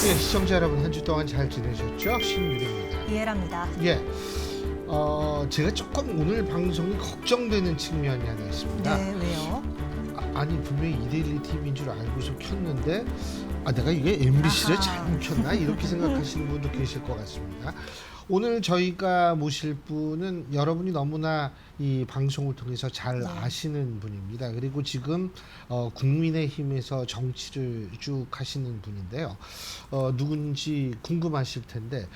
예, 시청자 여러분 한 주 동안 잘 지내셨죠? 신유리입니다. 이해랍니다. 예, 제가 조금 오늘 방송이 걱정되는 측면이 하나 있습니다. 네, 왜요? 아니 분명히 이데일리 TV인 줄 알고서 켰는데 내가 이게 MBC를 아하. 잘못 켰나 이렇게 생각하시는 분도 계실 것 같습니다. 오늘 저희가 모실 분은 여러분이 너무나 이 방송을 통해서 잘 아시는 분입니다. 그리고 지금 국민의힘에서 정치를 쭉 하시는 분인데요. 누군지 궁금하실 텐데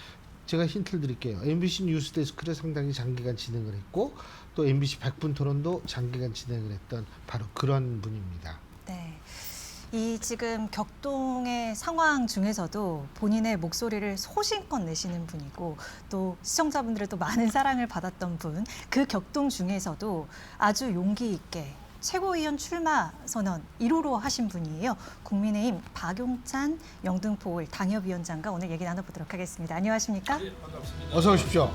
제가 힌트를 드릴게요. MBC 뉴스데스크를 상당히 장기간 진행을 했고 또 MBC 100분 토론도 장기간 진행을 했던 바로 그런 분입니다. 네. 이 지금 격동의 상황 중에서도 본인의 목소리를 소신껏 내시는 분이고 또 시청자분들의 또 많은 사랑을 받았던 분, 그 격동 중에서도 아주 용기 있게 최고위원 출마 선언 1호로 하신 분이에요. 국민의힘 박용찬 영등포 당협위원장과 오늘 얘기 나눠보도록 하겠습니다. 안녕하십니까? 네, 반갑습니다. 어서 오십시오.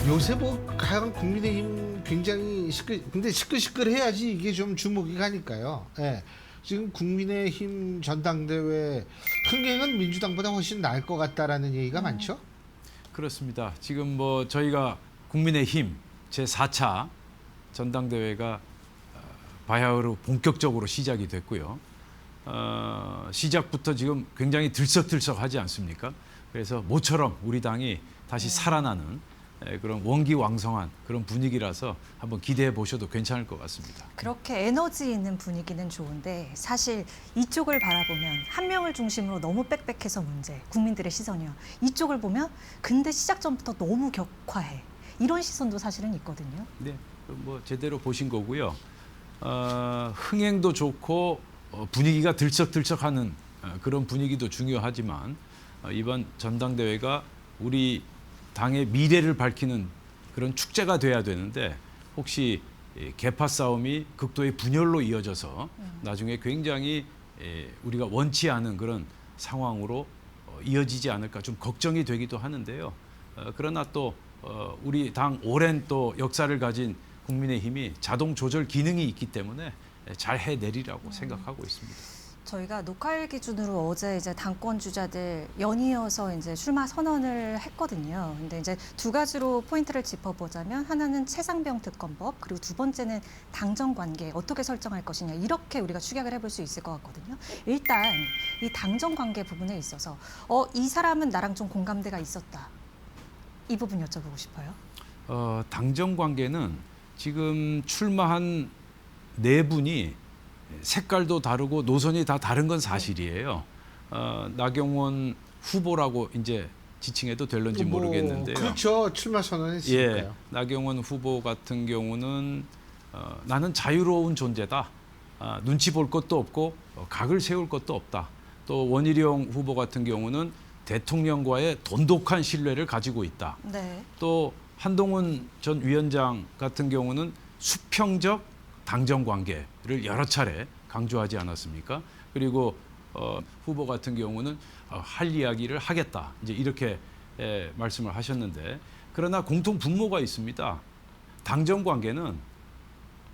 요새 뭐 가장 국민의힘 굉장히 근데 시끌시끌해야지 이게 좀 주목이 가니까요. 예. 지금 국민의힘 전당대회 흥행은 민주당보다 훨씬 나을 것 같다라는 얘기가 많죠. 그렇습니다. 지금 뭐 저희가 국민의힘 제4차 전당대회가 바야흐로 본격적으로 시작이 됐고요. 시작부터 지금 굉장히 들썩들썩하지 않습니까? 그래서 모처럼 우리 당이 다시 살아나는 그런 원기왕성한 그런 분위기라서 한번 기대해 보셔도 괜찮을 것 같습니다. 그렇게 에너지 있는 분위기는 좋은데 사실 이쪽을 바라보면 한 명을 중심으로 너무 빽빽해서 문제, 국민들의 시선이요. 이쪽을 보면 근데 시작 전부터 너무 격화해. 이런 시선도 사실은 있거든요. 네, 뭐 제대로 보신 거고요. 흥행도 좋고 분위기가 들썩들썩하는 그런 분위기도 중요하지만 이번 전당대회가 우리 당의 미래를 밝히는 그런 축제가 돼야 되는데 혹시 계파 싸움이 극도의 분열로 이어져서 나중에 굉장히 우리가 원치 않은 그런 상황으로 이어지지 않을까 좀 걱정이 되기도 하는데요. 그러나 또 우리 당 오랜 또 역사를 가진 국민의힘이 자동 조절 기능이 있기 때문에 잘 해내리라고 생각하고 있습니다. 저희가 녹화일 기준으로 어제 이제 당권 주자들 연이어서 이제 출마 선언을 했거든요. 근데 이제 두 가지로 포인트를 짚어보자면 하나는 최상병 특검법 그리고 두 번째는 당정 관계 어떻게 설정할 것이냐 이렇게 우리가 추격을 해볼 수 있을 것 같거든요. 일단 이 당정 관계 부분에 있어서 이 사람은 나랑 좀 공감대가 있었다. 이 부분 여쭤보고 싶어요. 당정 관계는 지금 출마한 네 분이 색깔도 다르고 노선이 다 다른 건 사실이에요. 나경원 후보라고 이제 지칭해도 될런지 모르겠는데요. 그렇죠. 출마 선언했으니까요. 예, 나경원 후보 같은 경우는 나는 자유로운 존재다. 눈치 볼 것도 없고 각을 세울 것도 없다. 또 원희룡 후보 같은 경우는 대통령과의 돈독한 신뢰를 가지고 있다. 네. 또 한동훈 전 위원장 같은 경우는 수평적 당정 관계를 여러 차례 강조하지 않았습니까? 그리고 후보 같은 경우는 할 이야기를 하겠다. 이제 이렇게 말씀을 하셨는데 그러나 공통 분모가 있습니다. 당정 관계는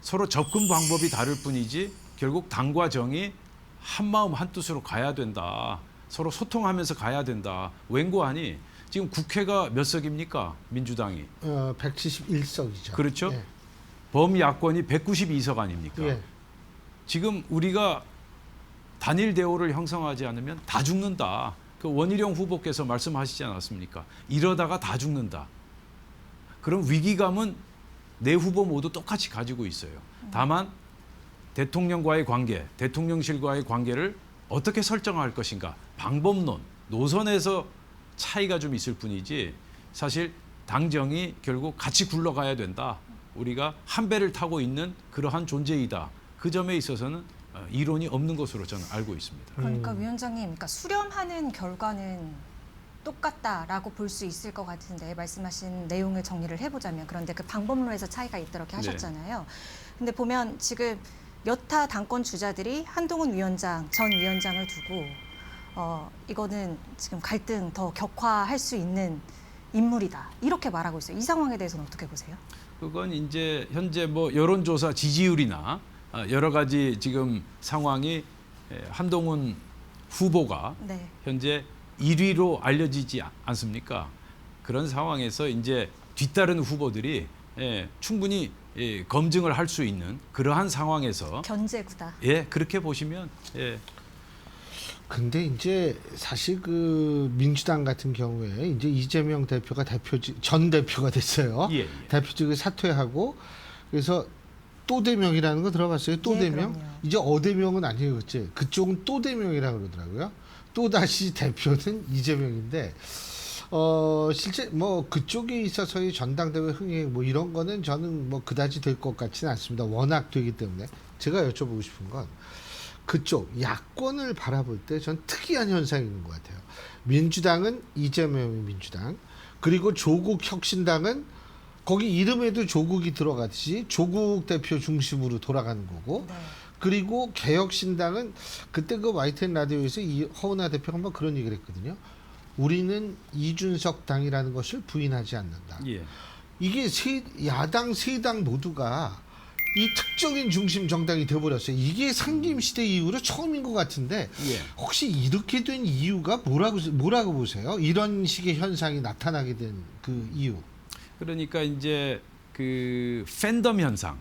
서로 접근 방법이 다를 뿐이지 결국 당과 정이 한 마음 한 뜻으로 가야 된다. 서로 소통하면서 가야 된다. 웬고하니 지금 국회가 몇 석입니까? 민주당이. 171석이죠. 그렇죠. 예. 범야권이 192석 아닙니까? 예. 지금 우리가 단일 대우를 형성하지 않으면 다 죽는다. 그 원희룡 후보께서 말씀하시지 않았습니까? 이러다가 다 죽는다. 그런 위기감은 네 후보 모두 똑같이 가지고 있어요. 다만 대통령과의 관계, 대통령실과의 관계를 어떻게 설정할 것인가, 방법론, 노선에서 차이가 좀 있을 뿐이지 사실 당정이 결국 같이 굴러가야 된다. 우리가 한 배를 타고 있는 그러한 존재이다. 그 점에 있어서는 이론이 없는 것으로 저는 알고 있습니다. 그러니까 위원장님, 그러니까 수렴하는 결과는 똑같다라고 볼 수 있을 것 같은데 말씀하신 내용을 정리를 해보자면 그런데 그 방법론에서 차이가 있다고 네. 하셨잖아요. 근데 보면 지금 여타 당권 주자들이 한동훈 위원장, 전 위원장을 두고 이거는 지금 갈등 더 격화할 수 있는 인물이다 이렇게 말하고 있어요. 이 상황에 대해서는 어떻게 보세요? 그건 이제 현재 뭐 여론조사 지지율이나 여러 가지 지금 상황이 한동훈 후보가 네. 현재 1위로 알려지지 않습니까? 그런 상황에서 이제 뒤따른 후보들이 충분히 검증을 할 수 있는 그러한 상황에서 견제구다. 그렇게 보시면 근데 이제 사실 그 민주당 같은 경우에 이제 이재명 대표가 전 대표가 됐어요. 예. 대표직을 사퇴하고 그래서 또 대명이라는 거 들어봤어요? 또 예, 대명? 그럼요. 이제 어대명은 아니에요, 그치? 그쪽은 또 대명이라고 그러더라고요. 또 다시 대표는 이재명인데 실제 뭐 그쪽에 있어서의 전당대회 흥행 뭐 이런 거는 저는 뭐 그다지 될 것 같지는 않습니다. 워낙 되기 때문에 제가 여쭤보고 싶은 건 그쪽 야권을 바라볼 때 전 특이한 현상이 있는 것 같아요. 민주당은 이재명의 민주당, 그리고 조국 혁신당은 거기 이름에도 조국이 들어가듯이 조국 대표 중심으로 돌아가는 거고, 네. 그리고 개혁신당은 그때 그 YTN 라디오에서 허은하 대표가 한번 그런 얘기를 했거든요. 우리는 이준석 당이라는 것을 부인하지 않는다. 예. 이게 야당 세 당 모두가 이 특정인 중심 정당이 되어버렸어요. 이게 상김시대 이후로 처음인 것 같은데 혹시 이렇게 된 이유가 뭐라고 보세요? 이런 식의 현상이 나타나게 된 그 이유. 그러니까 이제 그 팬덤 현상,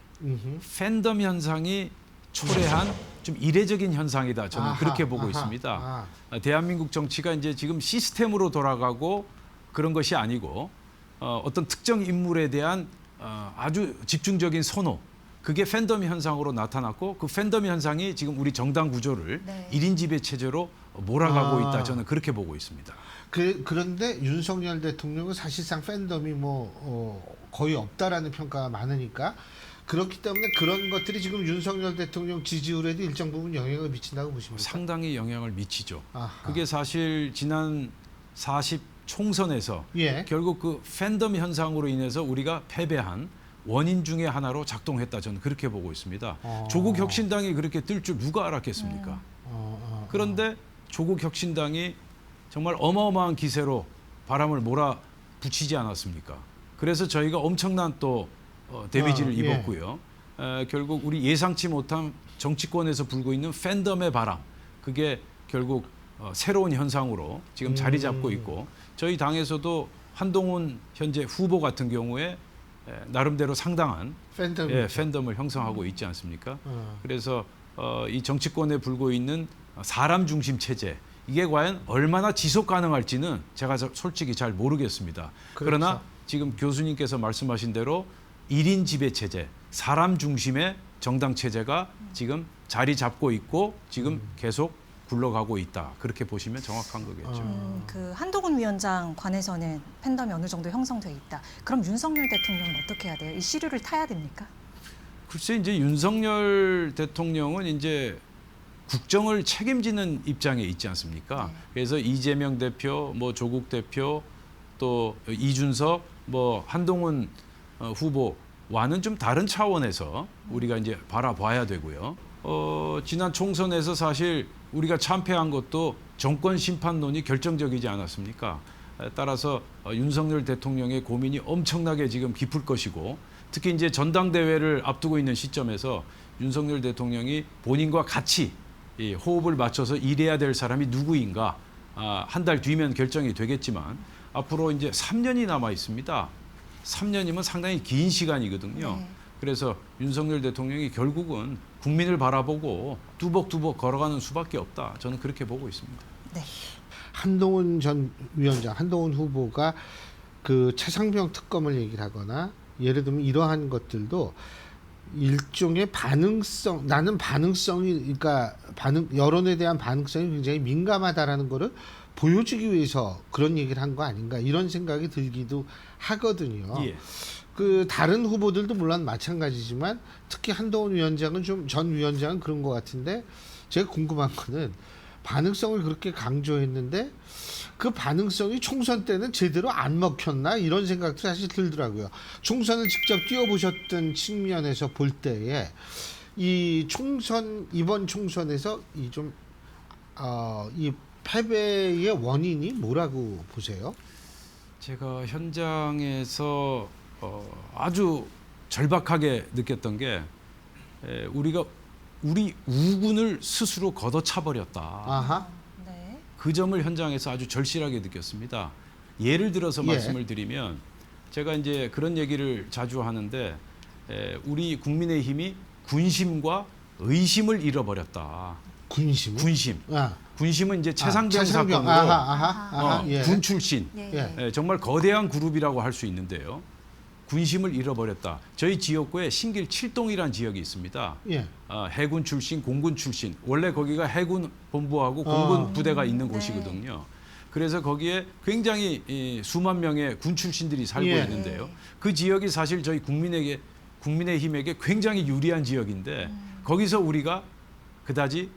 팬덤 현상이 초래한 좀 이례적인 현상이다. 저는 그렇게 보고 있습니다. 대한민국 정치가 이제 지금 시스템으로 돌아가고 그런 것이 아니고 어떤 특정 인물에 대한 아주 집중적인 선호, 그게 팬덤 현상으로 나타났고 그 팬덤 현상이 지금 우리 정당 구조를 네. 1인 지배 체제로 몰아가고 있다. 저는 그렇게 보고 있습니다. 그런데 윤석열 대통령은 사실상 팬덤이 거의 없다라는 평가가 많으니까 그렇기 때문에 그런 것들이 지금 윤석열 대통령 지지율에도 일정 부분 영향을 미친다고 보십니까? 상당히 영향을 미치죠. 아하. 그게 사실 지난 40 총선에서 결국 그 팬덤 현상으로 인해서 우리가 패배한 원인 중에 하나로 작동했다. 저는 그렇게 보고 있습니다. 조국 혁신당이 그렇게 뜰 줄 누가 알았겠습니까? 그런데 조국 혁신당이 정말 어마어마한 기세로 바람을 몰아붙이지 않았습니까? 그래서 저희가 엄청난 또 데미지를 입었고요. 결국 우리 예상치 못한 정치권에서 불고 있는 팬덤의 바람, 그게 결국 새로운 현상으로 지금 자리 잡고 있고, 저희 당에서도 한동훈 현재 후보 같은 경우에 나름대로 상당한 팬덤을 형성하고 있지 않습니까? 그래서 이 정치권에 불고 있는 사람 중심 체제, 이게 과연 얼마나 지속 가능할지는 제가 솔직히 잘 모르겠습니다. 그러나 지금 교수님께서 말씀하신 대로 1인 지배 체제, 사람 중심의 정당 체제가 지금 자리 잡고 있고 지금 계속 굴러가고 있다. 그렇게 보시면 정확한 거겠죠. 그 한동훈 위원장 관해서는 팬덤이 어느 정도 형성돼 있다. 그럼 윤석열 대통령은 어떻게 해야 돼요? 이 시류를 타야 됩니까? 글쎄 이제 윤석열 대통령은 이제 국정을 책임지는 입장에 있지 않습니까? 그래서 이재명 대표, 뭐 조국 대표, 또 이준석, 뭐 한동훈 후보와는 좀 다른 차원에서 우리가 이제 바라봐야 되고요. 지난 총선에서 사실 우리가 참패한 것도 정권 심판론이 결정적이지 않았습니까? 따라서 윤석열 대통령의 고민이 엄청나게 지금 깊을 것이고, 특히 이제 전당대회를 앞두고 있는 시점에서 윤석열 대통령이 본인과 같이 이 호흡을 맞춰서 일해야 될 사람이 누구인가, 한 달 뒤면 결정이 되겠지만 앞으로 이제 3년이 남아 있습니다. 3년이면 상당히 긴 시간이거든요. 네. 그래서 윤석열 대통령이 결국은 국민을 바라보고 뚜벅뚜벅 걸어가는 수밖에 없다. 저는 그렇게 보고 있습니다. 네. 한동훈 전 위원장, 한동훈 후보가 그 최상병 특검을 얘기를 하거나 예를 들면 이러한 것들도 일종의 반응성, 나는 반응성이, 그러니까 여론에 대한 반응성이 굉장히 민감하다라는 거를 보여주기 위해서 그런 얘기를 한 거 아닌가 이런 생각이 들기도 하거든요. 예. 그 다른 후보들도 물론 마찬가지지만 특히 한동훈 위원장은 좀 전 위원장은 그런 것 같은데 제가 궁금한 거는 반응성을 그렇게 강조했는데 그 반응성이 총선 때는 제대로 안 먹혔나 이런 생각도 사실 들더라고요. 총선을 직접 뛰어보셨던 측면에서 볼 때에 이 총선 이번 총선에서 이 패배의 원인이 뭐라고 보세요? 제가 현장에서 아주 절박하게 느꼈던 게 우리 우군을 스스로 걷어차 버렸다. 아하. 네. 그 점을 현장에서 아주 절실하게 느꼈습니다. 예를 들어서 예. 말씀을 드리면 제가 이제 그런 얘기를 자주 하는데 우리 국민의힘이 군심과 의심을 잃어버렸다. 군심. 군심. 아. 군심은 이제 최상병 최상병. 사건으로 아하. 예. 군 출신 예. 정말 거대한 그룹이라고 할 수 있는데요. 군심을 잃어버렸다. 저희 지역구에 신길 7동이라는 지역이 있습니다. 예. 해군 출신, 공군 출신. 원래 거기가 해군 본부하고 공군 부대가 있는 네. 곳이거든요. 그래서 거기에 굉장히 수만 명의 군 출신들이 살고 예. 있는데요. 그 지역이 사실 저희 국민의힘에게 굉장히 유리한 지역인데 거기서 우리가 그다지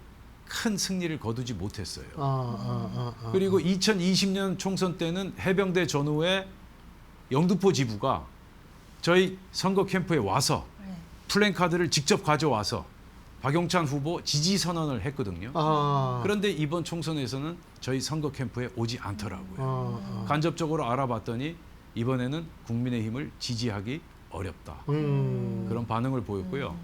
큰 승리를 거두지 못했어요. 그리고 2020년 총선 때는 해병대 전후에 영등포 지부가 저희 선거 캠프에 와서 네. 플랜카드를 직접 가져와서 박용찬 후보 지지 선언을 했거든요. 그런데 이번 총선에서는 저희 선거 캠프에 오지 않더라고요. 간접적으로 알아봤더니 이번에는 국민의힘을 지지하기 어렵다. 그런 반응을 보였고요.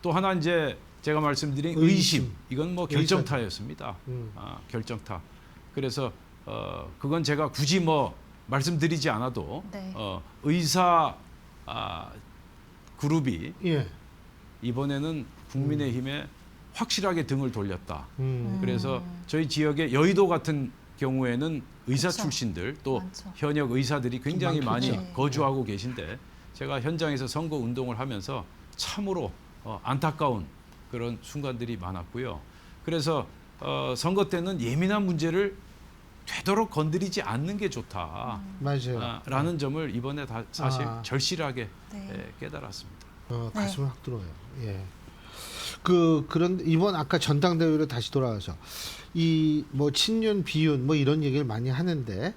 또 하나 이제 제가 말씀드린 의심. 이건 뭐 결정타였습니다. 결정타. 그래서 그건 제가 굳이 뭐 말씀드리지 않아도 네. 의사 그룹이 예. 이번에는 국민의힘에 확실하게 등을 돌렸다. 음. 그래서 저희 지역의 여의도 같은 경우에는 의사 그렇죠. 출신들 또 많죠. 현역 의사들이 굉장히 많이 많겠죠. 거주하고 계신데 제가 현장에서 선거 운동을 하면서 참으로 안타까운 그런 순간들이 많았고요. 그래서 선거 때는 예민한 문제를 되도록 건드리지 않는 게 좋다. 맞아요. 라는 점을 이번에 사실 아. 절실하게 네. 깨달았습니다. 가슴이 확 들어요. 예. 그런 이번 아까 전당대회로 다시 돌아와서 이 뭐 친윤 비윤 뭐 이런 얘기를 많이 하는데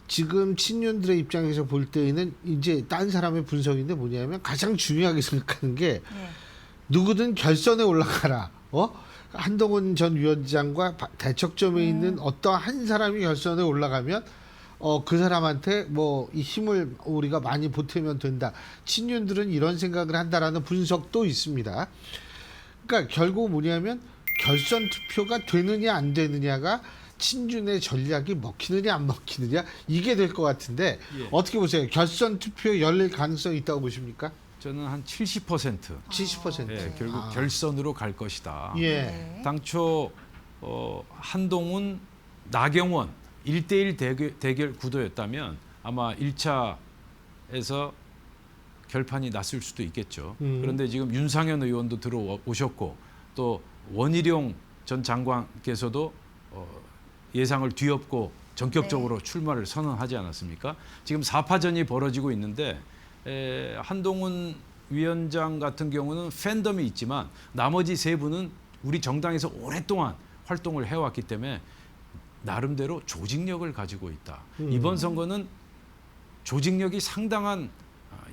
지금 친윤들의 입장에서 볼 때에는 이제 딴 사람의 분석인데 뭐냐면 가장 중요하게 생각하는 게 네. 누구든 결선에 올라가라. 한동훈 전 위원장과 대척점에 있는 어떠한 한 사람이 결선에 올라가면 그 사람한테 뭐 이 힘을 우리가 많이 보태면 된다. 친윤들은 이런 생각을 한다라는 분석도 있습니다. 그러니까 결국 뭐냐면 결선 투표가 되느냐 안 되느냐가 친윤의 전략이 먹히느냐 안 먹히느냐 이게 될 것 같은데 예. 어떻게 보세요? 결선 투표 열릴 가능성이 있다고 보십니까? 저는 한 70%. 70%. 예, 결국 결선으로 갈 것이다. 예. 네. 당초 한동훈, 나경원 1대1 대결 구도였다면 아마 1차에서 결판이 났을 수도 있겠죠. 그런데 지금 윤상현 의원도 들어오셨고 또 원희룡 전 장관께서도 예상을 뒤엎고 전격적으로 출마를 선언하지 않았습니까? 지금 4파전이 벌어지고 있는데 한동훈 위원장 같은 경우는 팬덤이 있지만 나머지 세 분은 우리 정당에서 오랫동안 활동을 해왔기 때문에 나름대로 조직력을 가지고 있다. 이번 선거는 조직력이 상당한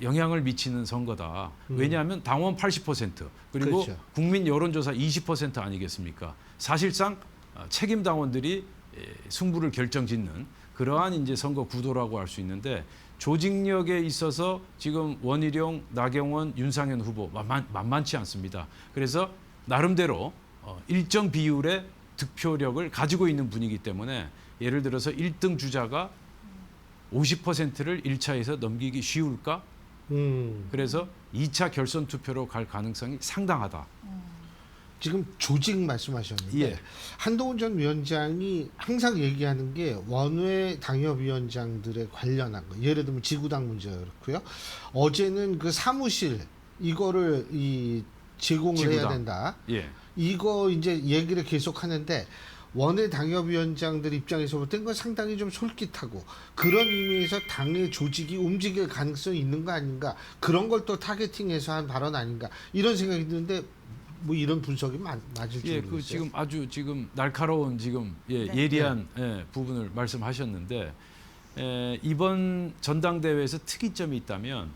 영향을 미치는 선거다. 왜냐하면 당원 80% 그리고 그렇죠. 국민 여론조사 20% 아니겠습니까? 사실상 책임 당원들이 승부를 결정짓는 그러한 이제 선거 구도라고 할 수 있는데 조직력에 있어서 지금 원희룡, 나경원, 윤상현 후보 만만치 않습니다. 그래서 나름대로 일정 비율의 득표력을 가지고 있는 분이기 때문에 예를 들어서 1등 주자가 50%를 1차에서 넘기기 쉬울까? 그래서 2차 결선 투표로 갈 가능성이 상당하다. 지금 조직 말씀하셨는데 예. 한동훈 전 위원장이 항상 얘기하는 게 원외 당협위원장들에 관련한 거. 예를 들면 지구당 문제가 그렇고요. 어제는 그 사무실 이거를 제공을 해야 지구당. 된다. 예. 이거 이제 얘기를 계속 하는데 원외 당협위원장들 입장에서 볼 땐 건 상당히 좀 솔깃하고 그런 의미에서 당의 조직이 움직일 가능성이 있는 거 아닌가 그런 걸 또 타겟팅해서 한 발언 아닌가 이런 생각이 드는데 뭐 이런 분석이 맞을지 예, 모르겠어요. 지금 아주 지금 날카로운 지금 네. 예리한 부분을 말씀하셨는데 이번 전당대회에서 특이점이 있다면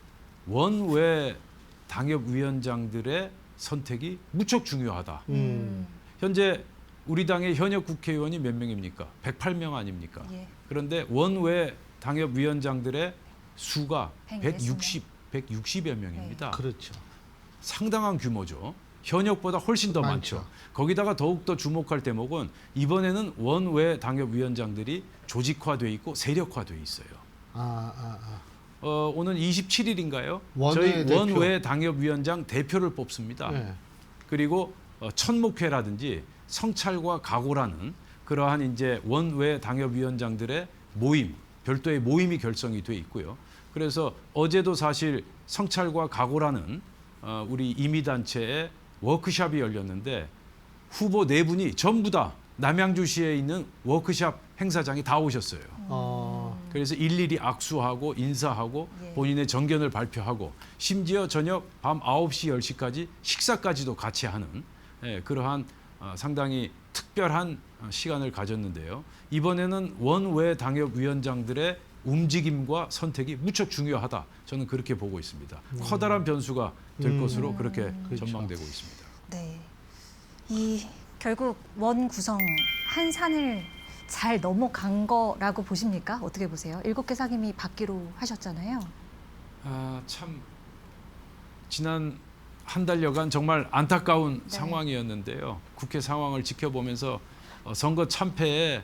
원외 당협위원장들의 선택이 무척 중요하다. 현재 우리 당의 현역 국회의원이 몇 명입니까? 108명 아닙니까? 예. 그런데 원외 당협위원장들의 수가 160 160여 명입니다. 그렇죠. 상당한 규모죠. 현역보다 훨씬 더 많죠. 많죠. 거기다가 더욱더 주목할 대목은 이번에는 원외 당협위원장들이 조직화돼 있고 세력화돼 있어요. 오늘 27일인가요? 저희 대표. 원외 당협위원장 대표를 뽑습니다. 네. 그리고 천목회라든지 성찰과 각오라는 그러한 이제 원외 당협위원장들의 모임, 별도의 모임이 결성이 돼 있고요. 그래서 어제도 사실 성찰과 각오라는 우리 임의단체의 워크숍이 열렸는데 후보 4분이 전부 다 남양주시에 있는 워크숍 행사장에 다 오셨어요. 그래서 일일이 악수하고 인사하고 예. 본인의 정견을 발표하고 심지어 저녁 밤 9시, 10시까지 식사까지도 같이 하는 그러한 상당히 특별한 시간을 가졌는데요. 이번에는 원외 당협위원장들의 움직임과 선택이 무척 중요하다. 저는 그렇게 보고 있습니다. 커다란 변수가 될 것으로 그렇게 그렇죠. 전망되고 있습니다. 네. 이 결국 원 구성 한 산을 잘 넘어간 거라고 보십니까? 어떻게 보세요? 7개 상임위 받기로 하셨잖아요. 참 지난 한 달여간 정말 안타까운 네. 상황이었는데요. 국회 상황을 지켜보면서 선거 참패의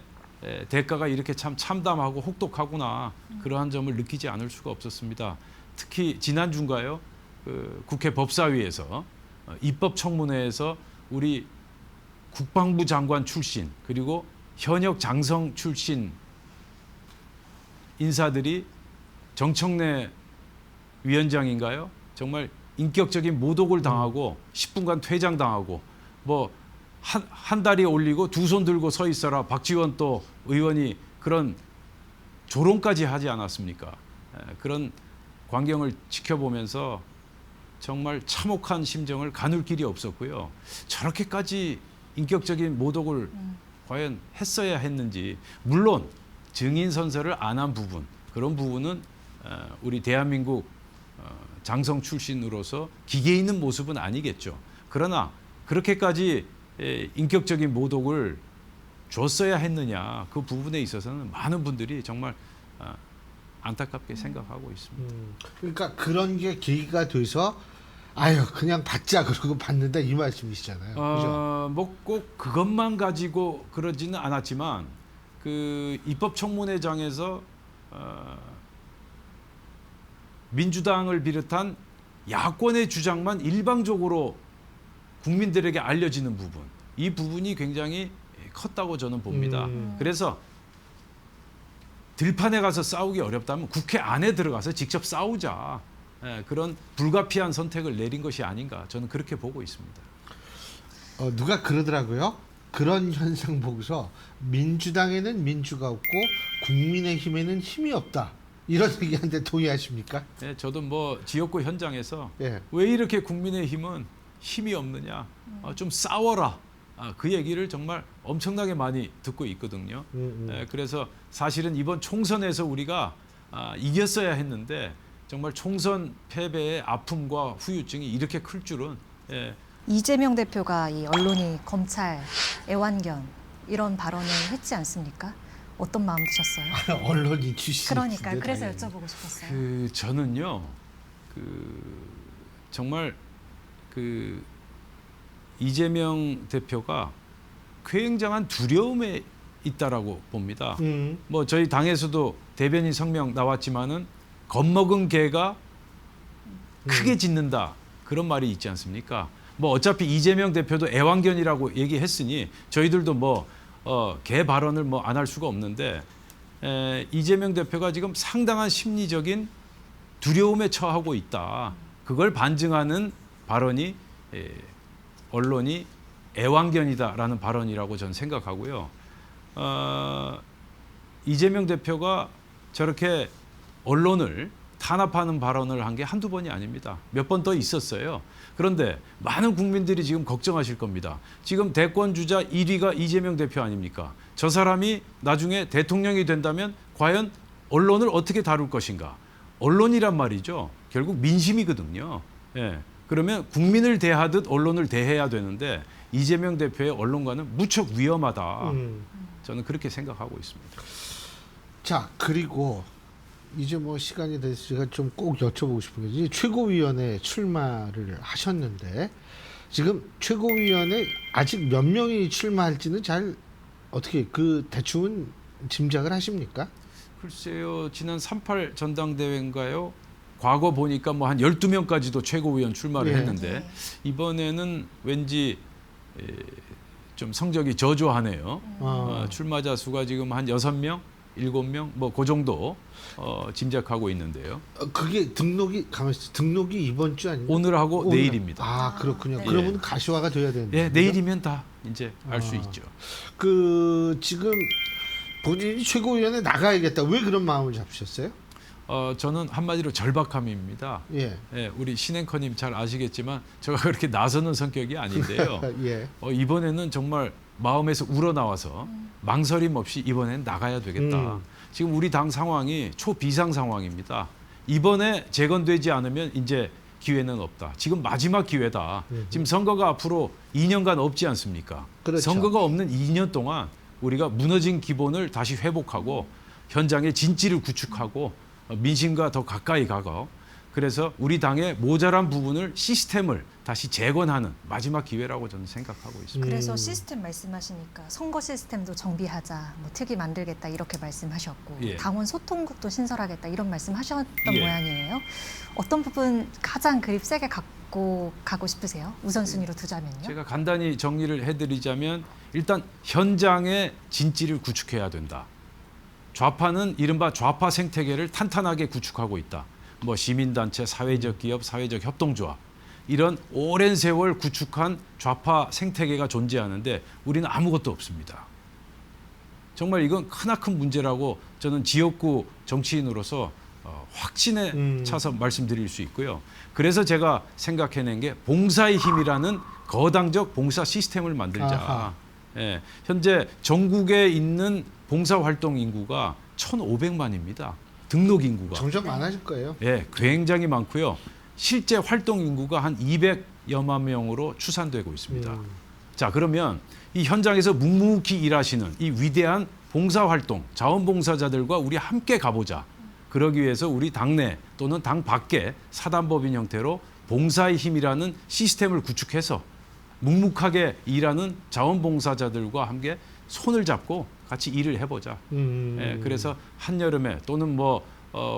대가가 이렇게 참 참담하고 혹독하구나 그러한 점을 느끼지 않을 수가 없었습니다. 특히 지난주인가요? 국회 법사위에서 입법청문회에서 우리 국방부 장관 출신 그리고 현역 장성 출신 인사들이 정청래 위원장인가요? 정말 인격적인 모독을 당하고 10분간 퇴장당하고 뭐 한 다리 올리고 두 손 들고 서 있어라 박지원 또 의원이 그런 조롱까지 하지 않았습니까? 그런 광경을 지켜보면서 정말 참혹한 심정을 가눌 길이 없었고요. 저렇게까지 인격적인 모독을 과연 했어야 했는지 물론 증인 선서를 안 한 부분 그런 부분은 우리 대한민국 장성 출신으로서 기계 있는 모습은 아니겠죠. 그러나 그렇게까지 인격적인 모독을 줬어야 했느냐 그 부분에 있어서는 많은 분들이 정말 안타깝게 생각하고 있습니다. 그러니까 그런 게 계기가 돼서 아유 그냥 받자 그러고 받는다 이 말씀이시잖아요. 그죠? 뭐 꼭 그것만 가지고 그러지는 않았지만 그 입법청문회장에서 민주당을 비롯한 야권의 주장만 일방적으로 국민들에게 알려지는 부분, 이 부분이 굉장히 컸다고 저는 봅니다. 그래서 들판에 가서 싸우기 어렵다면 국회 안에 들어가서 직접 싸우자. 그런 불가피한 선택을 내린 것이 아닌가 저는 그렇게 보고 있습니다. 누가 그러더라고요. 그런 현상 보고서 민주당에는 민주가 없고 국민의힘에는 힘이 없다. 이런 얘기한테 동의하십니까? 네, 저도 뭐 지역구 현장에서 예. 왜 이렇게 국민의힘은 힘이 없느냐, 좀 싸워라. 그 얘기를 정말 엄청나게 많이 듣고 있거든요. 그래서 사실은 이번 총선에서 우리가 이겼어야 했는데 정말 총선 패배의 아픔과 후유증이 이렇게 클 줄은 이재명 대표가 이 언론이 검찰 애완견 이런 발언을 했지 않습니까? 어떤 마음 드셨어요? 언론인 출신. 그러니까요. 그래서 여쭤보고 싶었어요. 저는요, 정말 이재명 대표가 굉장한 두려움에 있다라고 봅니다. 뭐 저희 당에서도 대변인 성명 나왔지만은 겁먹은 개가 크게 짖는다 그런 말이 있지 않습니까? 뭐 어차피 이재명 대표도 애완견이라고 얘기했으니 저희들도 뭐 개 발언을 뭐 안 할 수가 없는데 이재명 대표가 지금 상당한 심리적인 두려움에 처하고 있다. 그걸 반증하는 발언이 언론이 애완견이다라는 발언이라고 저는 생각하고요. 이재명 대표가 저렇게 언론을 탄압하는 발언을 한 게 한두 번이 아닙니다. 몇 번 더 있었어요. 그런데 많은 국민들이 지금 걱정하실 겁니다. 지금 대권 주자 1위가 이재명 대표 아닙니까? 저 사람이 나중에 대통령이 된다면 과연 언론을 어떻게 다룰 것인가? 언론이란 말이죠. 결국 민심이거든요. 예. 그러면 국민을 대하듯 언론을 대해야 되는데 이재명 대표의 언론과는 무척 위험하다. 저는 그렇게 생각하고 있습니다. 자, 그리고 이제 뭐 시간이 돼서 제가 좀 꼭 여쭤보고 싶은 게 이제 최고위원회 출마를 하셨는데 지금 최고위원회 아직 몇 명이 출마할지는 잘 어떻게 그 대충은 짐작을 하십니까? 글쎄요. 지난 38 전당대회인가요? 과거 보니까 뭐 한 12명까지도 최고위원 출마를 예. 했는데 이번에는 왠지 좀 성적이 저조하네요. 출마자 수가 지금 한 6명, 7명 뭐 그 정도 짐작하고 있는데요. 그게 등록이 등록이 이번 주 아닙니까? 오늘하고 내일입니다. 아, 그렇군요. 네. 그러면 가시화가 돼야 되는데. 예, 내일이면 다 이제 알 수 있죠. 그 지금 본인이 최고위원회 나가야겠다. 왜 그런 마음을 잡으셨어요? 저는 한마디로 절박함입니다. 예. 예, 우리 신앵커님 잘 아시겠지만 제가 그렇게 나서는 성격이 아닌데요. 예. 이번에는 정말 마음에서 우러나와서 망설임 없이 이번엔 나가야 되겠다. 지금 우리 당 상황이 초비상 상황입니다. 이번에 재건되지 않으면 이제 기회는 없다. 지금 마지막 기회다. 지금 선거가 앞으로 2년간 없지 않습니까? 그렇죠. 선거가 없는 2년 동안 우리가 무너진 기본을 다시 회복하고 현장의 진지를 구축하고 민심과 더 가까이 가고 그래서 우리 당의 모자란 부분을 시스템을 다시 재건하는 마지막 기회라고 저는 생각하고 있습니다. 그래서 시스템 말씀하시니까 선거 시스템도 정비하자, 뭐 특위 만들겠다 이렇게 말씀하셨고 예. 당원 소통국도 신설하겠다 이런 말씀하셨던 예. 모양이에요. 어떤 부분 가장 그립 세게 갖고 가고 싶으세요? 우선순위로 두자면요. 제가 간단히 정리를 해드리자면 일단 현장의 진지를 구축해야 된다. 좌파는 이른바 좌파 생태계를 탄탄하게 구축하고 있다. 뭐 시민단체, 사회적 기업, 사회적 협동조합 이런 오랜 세월 구축한 좌파 생태계가 존재하는데 우리는 아무것도 없습니다. 정말 이건 크나큰 문제라고 저는 지역구 정치인으로서 확신에 차서 말씀드릴 수 있고요. 그래서 제가 생각해낸 게 봉사의 힘이라는 거당적 봉사 시스템을 만들자. 아하. 예, 현재 전국에 있는 봉사활동 인구가 1,500만입니다. 등록 인구가. 점점 많아질 거예요. 예, 굉장히 많고요. 실제 활동 인구가 한 200여만 명으로 추산되고 있습니다. 자, 그러면 이 현장에서 묵묵히 일하시는 이 위대한 봉사활동, 자원봉사자들과 우리 함께 가보자. 그러기 위해서 우리 당내 또는 당 밖에 사단법인 형태로 봉사의 힘이라는 시스템을 구축해서 묵묵하게 일하는 자원봉사자들과 함께 손을 잡고 같이 일을 해보자. 예, 그래서 한여름에 또는 뭐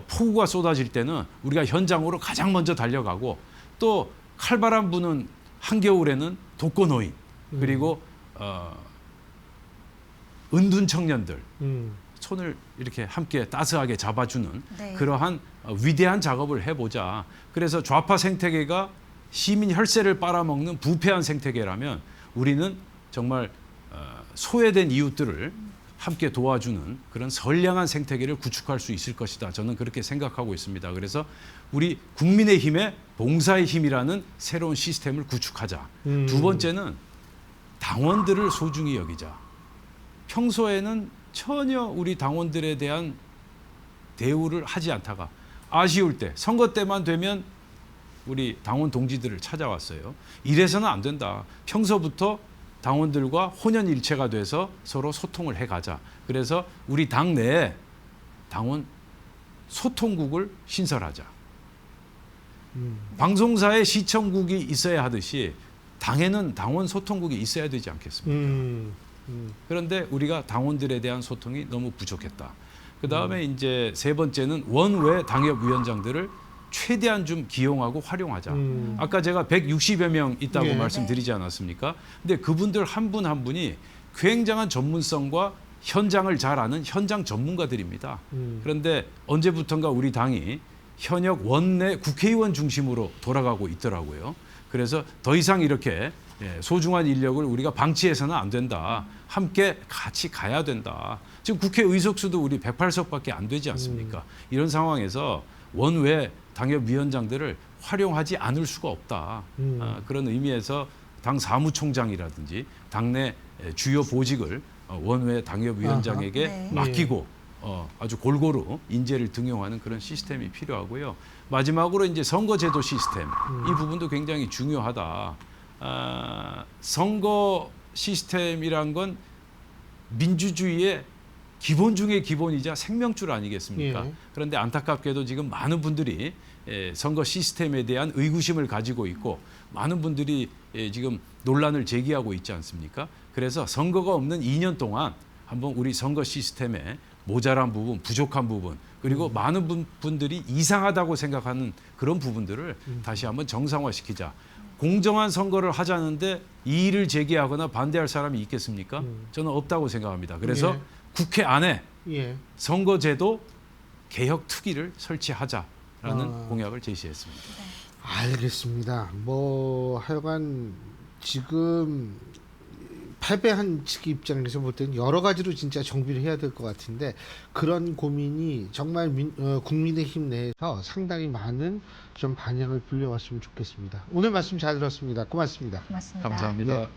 폭우가 쏟아질 때는 우리가 현장으로 가장 먼저 달려가고 또 칼바람 부는 한겨울에는 독거노인 그리고 은둔 청년들 손을 이렇게 함께 따스하게 잡아주는 네. 그러한 위대한 작업을 해보자. 그래서 좌파 생태계가 시민 혈세를 빨아먹는 부패한 생태계라면 우리는 정말 소외된 이웃들을 함께 도와주는 그런 선량한 생태계를 구축할 수 있을 것이다. 저는 그렇게 생각하고 있습니다. 그래서 우리 국민의힘의 봉사의 힘이라는 새로운 시스템을 구축하자. 두 번째는 당원들을 소중히 여기자. 평소에는 전혀 우리 당원들에 대한 대우를 하지 않다가 아쉬울 때, 선거 때만 되면 우리 당원 동지들을 찾아왔어요. 이래서는 안 된다. 평소부터 당원들과 혼연일체가 돼서 서로 소통을 해가자. 그래서 우리 당 내에 당원 소통국을 신설하자. 방송사에 시청국이 있어야 하듯이 당에는 당원 소통국이 있어야 되지 않겠습니까? 그런데 우리가 당원들에 대한 소통이 너무 부족했다. 그 다음에 이제 세 번째는 원외 당협위원장들을 최대한 좀 기용하고 활용하자. 아까 제가 160여 명 있다고 네. 말씀드리지 않았습니까? 근데 그분들 한 분 한 분이 굉장한 전문성과 현장을 잘 아는 현장 전문가들입니다. 그런데 언제부턴가 우리 당이 현역 원내 국회의원 중심으로 돌아가고 있더라고요. 그래서 더 이상 이렇게 소중한 인력을 우리가 방치해서는 안 된다. 함께 같이 가야 된다. 지금 국회 의석수도 우리 108석밖에 안 되지 않습니까? 이런 상황에서 원외 당협위원장들을 활용하지 않을 수가 없다. 그런 의미에서 당 사무총장이라든지 당내 주요 보직을 원외 당협위원장에게 네. 맡기고 아주 골고루 인재를 등용하는 그런 시스템이 필요하고요. 마지막으로 이제 선거제도 시스템 이 부분도 굉장히 중요하다. 선거 시스템이란 건 민주주의의 기본 중의 기본이자 생명줄 아니겠습니까? 예. 그런데 안타깝게도 지금 많은 분들이 선거 시스템에 대한 의구심을 가지고 있고 많은 분들이 지금 논란을 제기하고 있지 않습니까? 그래서 선거가 없는 2년 동안 한번 우리 선거 시스템에 모자란 부분, 부족한 부분, 그리고 많은 분들이 이상하다고 생각하는 그런 부분들을 다시 한번 정상화시키자. 공정한 선거를 하자는데 이의를 제기하거나 반대할 사람이 있겠습니까? 저는 없다고 생각합니다. 그래서 예. 국회 안에 예. 선거제도 개혁 특위를 설치하자라는 아. 공약을 제시했습니다. 알겠습니다. 뭐 하여간 지금 패배한 측 입장에서 볼 때는 여러 가지로 진짜 정비를 해야 될 것 같은데 그런 고민이 정말 국민의힘 내에서 상당히 많은 좀 반영을 불려왔으면 좋겠습니다. 오늘 말씀 잘 들었습니다. 고맙습니다. 고맙습니다. 감사합니다.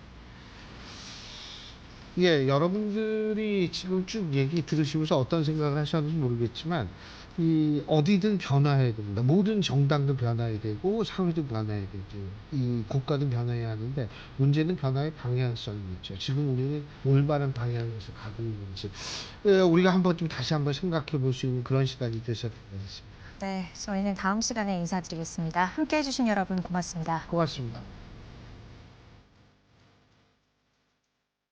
예, 여러분들이 지금 쭉 얘기 들으시면서 어떤 생각을 하셨는지 모르겠지만 이 어디든 변화해야 됩니다. 모든 정당도 변화해야 되고 사회도 변화해야 되고 이 국가도 변화해야 하는데 문제는 변화의 방향성이 있죠. 지금 우리는 올바른 방향에서 가고 있는 건지 우리가 한번 좀 다시 한번 생각해 볼 수 있는 그런 시간이 되셨으면 좋겠습니다. 네, 저희는 다음 시간에 인사드리겠습니다. 함께해 주신 여러분 고맙습니다. 고맙습니다.